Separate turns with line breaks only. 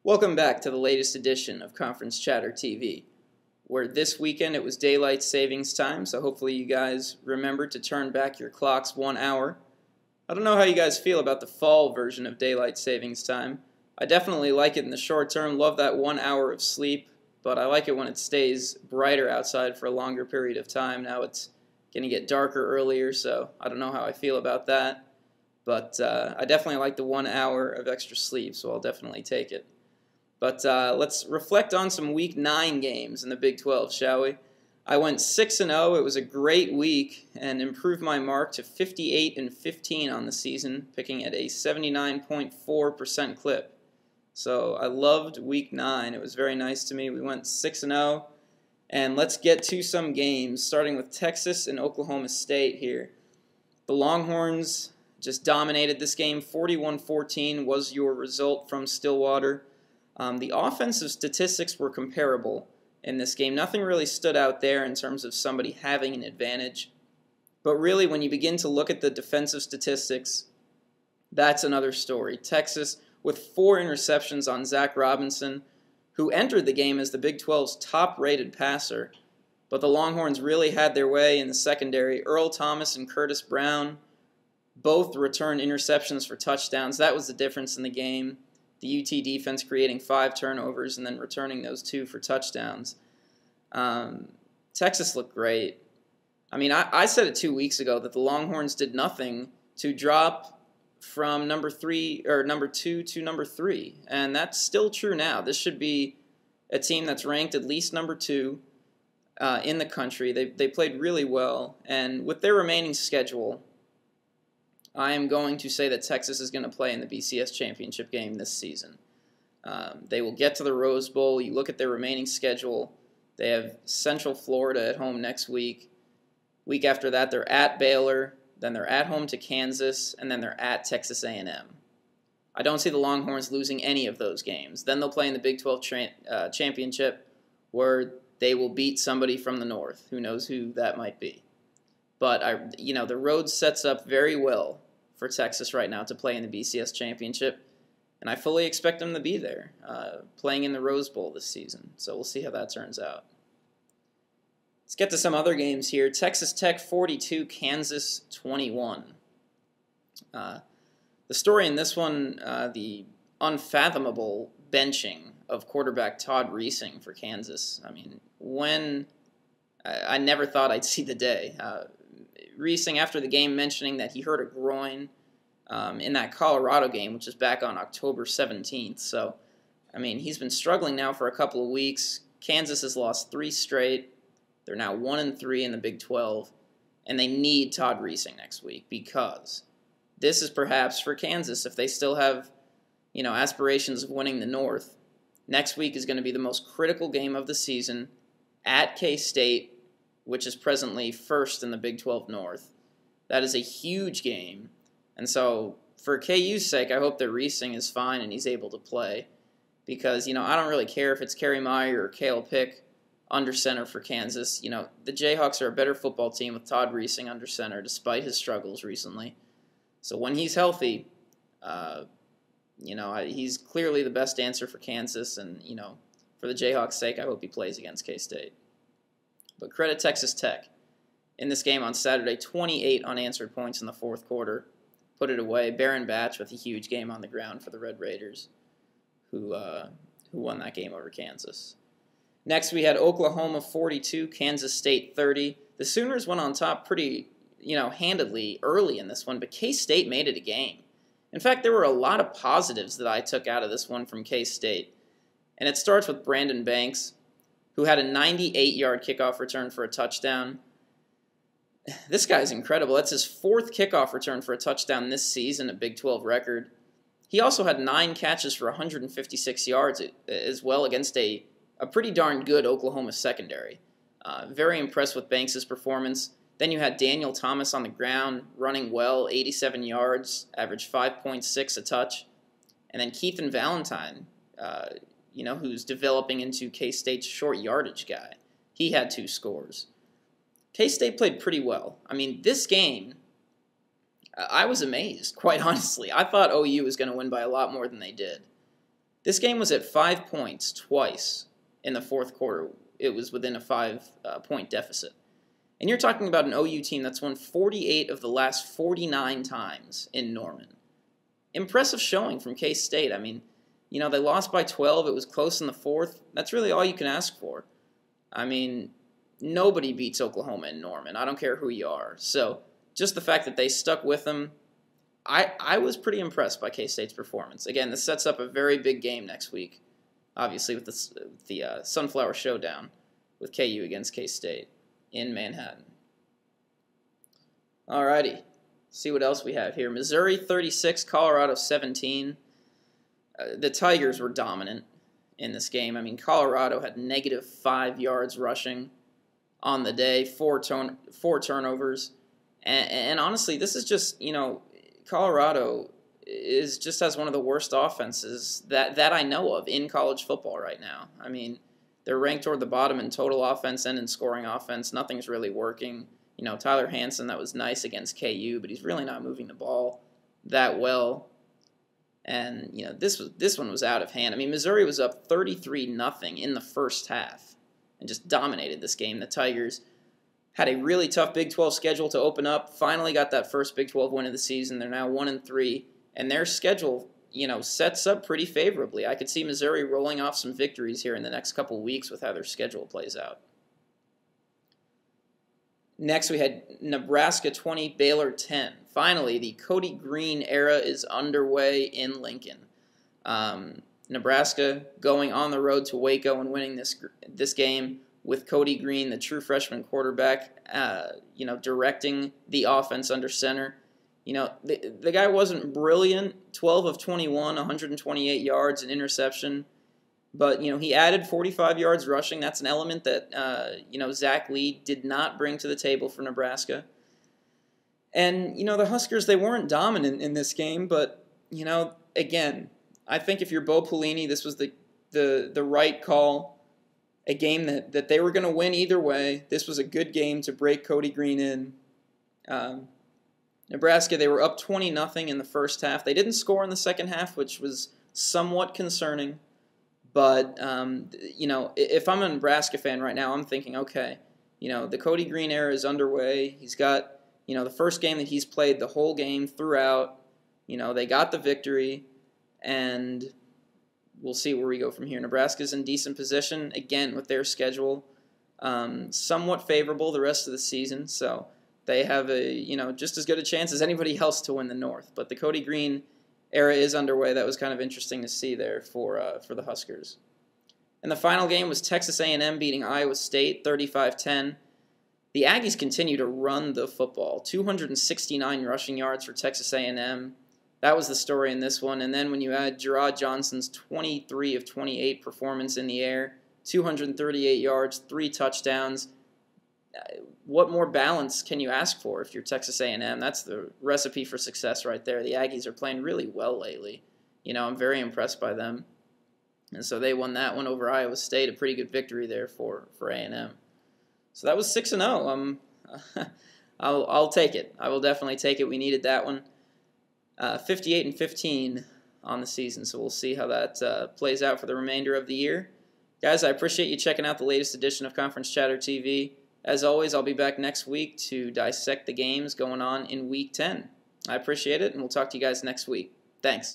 Welcome back to the latest edition of Conference Chatter TV, where this weekend it was daylight savings time, so hopefully you guys remember to turn back your clocks 1 hour. I don't know how you guys feel about the fall version of daylight savings time. I definitely like it in the short term, love that 1 hour of sleep, but I like it when it stays brighter outside for a longer period of time. Now it's going to get darker earlier, so I don't know how I feel about that, but I definitely like the 1 hour of extra sleep, so I'll definitely take it. But let's reflect on some Week 9 games in the Big 12, shall we? I went 6-0. It was a great week and improved my mark to 58-15 on the season, picking at a 79.4% clip. So I loved Week 9. It was very nice to me. We went 6-0. And let's get to some games, starting with Texas and Oklahoma State here. The Longhorns just dominated this game. 41-14 was your result from Stillwater. The offensive statistics were comparable in this game. Nothing really stood out there in terms of somebody having an advantage. But really, when you begin to look at the defensive statistics, that's another story. Texas with 4 interceptions on Zach Robinson, who entered the game as the Big 12's top-rated passer. But the Longhorns really had their way in the secondary. Earl Thomas and Curtis Brown both returned interceptions for touchdowns. That was the difference in the game. The UT defense creating 5 turnovers and then returning those 2 for touchdowns. Texas looked great. I mean, I said it 2 weeks ago that the Longhorns did nothing to drop from number 2 to number 3, and that's still true now. This should be a team that's ranked at least number 2 in the country. They played really well, and with their remaining schedule, I am going to say that Texas is going to play in the BCS championship game this season. They will get to the Rose Bowl. You look at their remaining schedule. They have Central Florida at home next week. Week after that, they're at Baylor. Then they're at home to Kansas. And then they're at Texas A&M. I don't see the Longhorns losing any of those games. Then they'll play in the Big 12 championship where they will beat somebody from the north. Who knows who that might be. But, the road sets up very well for Texas right now to play in the BCS championship, and I fully expect them to be there, playing in the Rose Bowl this season. So we'll see how that turns out. Let's get to some other games here. Texas Tech 42, Kansas 21. The story in this one, the unfathomable benching of quarterback Todd Reesing for Kansas. I mean, I never thought I'd see the day. Reesing, after the game, mentioning that he hurt a groin in that Colorado game, which is back on October 17th. So, I mean, he's been struggling now for a couple of weeks. Kansas has lost 3 straight. They're now 1-3 in the Big 12, and they need Todd Reesing next week because this is perhaps for Kansas, if they still have, aspirations of winning the North, next week is going to be the most critical game of the season at K-State, which is presently first in the Big 12 North. That is a huge game. And so, for KU's sake, I hope that Reesing is fine and he's able to play. Because, I don't really care if it's Kerry Meyer or Cale Pick under center for Kansas. The Jayhawks are a better football team with Todd Reesing under center, despite his struggles recently. So when he's healthy, he's clearly the best answer for Kansas. And, for the Jayhawks' sake, I hope he plays against K-State. But credit Texas Tech. In this game on Saturday, 28 unanswered points in the fourth quarter. Put it away. Baron Batch with a huge game on the ground for the Red Raiders, who won that game over Kansas. Next, we had Oklahoma 42, Kansas State 30. The Sooners went on top pretty, handedly early in this one, but K-State made it a game. In fact, there were a lot of positives that I took out of this one from K-State. And it starts with Brandon Banks, who had a 98-yard kickoff return for a touchdown. This guy's incredible. That's his 4th kickoff return for a touchdown this season, a Big 12 record. He also had 9 catches for 156 yards as well against a pretty darn good Oklahoma secondary. Very impressed with Banks' performance. Then you had Daniel Thomas on the ground, running well, 87 yards, averaged 5.6 a touch. And then Keithan Valentine, who's developing into K-State's short yardage guy. He had 2 scores. K-State played pretty well. I mean, this game, I was amazed, quite honestly. I thought OU was going to win by a lot more than they did. This game was at 5 points twice in the fourth quarter. It was within a 5-point deficit. And you're talking about an OU team that's won 48 of the last 49 times in Norman. Impressive showing from K-State. I mean, you know, they lost by 12. It was close in the fourth. That's really all you can ask for. I mean, nobody beats Oklahoma in Norman. I don't care who you are. So just the fact that they stuck with them, I was pretty impressed by K-State's performance. Again, this sets up a very big game next week, obviously with the Sunflower Showdown with KU against K-State in Manhattan. Alrighty, see what else we have here. Missouri 36, Colorado 17. The Tigers were dominant in this game. I mean, Colorado had -5 yards rushing on the day, four turnovers. And honestly, this is just, you know, Colorado just has one of the worst offenses that I know of in college football right now. I mean, they're ranked toward the bottom in total offense and in scoring offense. Nothing's really working. You know, Tyler Hansen, that was nice against KU, but he's really not moving the ball that well. And, you know, this one was out of hand. I mean, Missouri was up 33-0 in the first half and just dominated this game. The Tigers had a really tough Big 12 schedule to open up, finally got that first Big 12 win of the season. They're now 1-3, and their schedule, you know, sets up pretty favorably. I could see Missouri rolling off some victories here in the next couple weeks with how their schedule plays out. Next, we had Nebraska 20, Baylor 10. Finally, the Cody Green era is underway in Lincoln. Nebraska going on the road to Waco and winning this game with Cody Green, the true freshman quarterback, you know, directing the offense under center. You know, the guy wasn't brilliant, 12 of 21, 128 yards, an interception. But, you know, he added 45 yards rushing. That's an element that, you know, Zach Lee did not bring to the table for Nebraska. And, you know, the Huskers, they weren't dominant in this game. But, you know, again, I think if you're Bo Pelini, this was the right call. A game that they were going to win either way. This was a good game to break Cody Green in. Nebraska, they were up 20-0 in the first half. They didn't score in the second half, which was somewhat concerning. But, you know, if I'm a Nebraska fan right now, I'm thinking, okay, you know, the Cody Green era is underway. He's got, you know, the first game that he's played the whole game throughout. You know, they got the victory, and we'll see where we go from here. Nebraska's in decent position, again, with their schedule. Somewhat favorable the rest of the season, so they have a, you know, just as good a chance as anybody else to win the North. But the Cody Green era is underway. That was kind of interesting to see there for the Huskers. And the final game was Texas A&M beating Iowa State 35-10. The Aggies continue to run the football. 269 rushing yards for Texas A&M. That was the story in this one. And then when you add Gerard Johnson's 23 of 28 performance in the air, 238 yards, 3 touchdowns, what more balance can you ask for if you're Texas A&M? That's the recipe for success right there. The Aggies are playing really well lately. You know, I'm very impressed by them. And so they won that one over Iowa State, a pretty good victory there for A&M. So that was 6-0. I'll take it. I will definitely take it. We needed that one. 58-15 on the season, so we'll see how that plays out for the remainder of the year. Guys, I appreciate you checking out the latest edition of Conference Chatter TV. As always, I'll be back next week to dissect the games going on in Week 10. I appreciate it, and we'll talk to you guys next week. Thanks.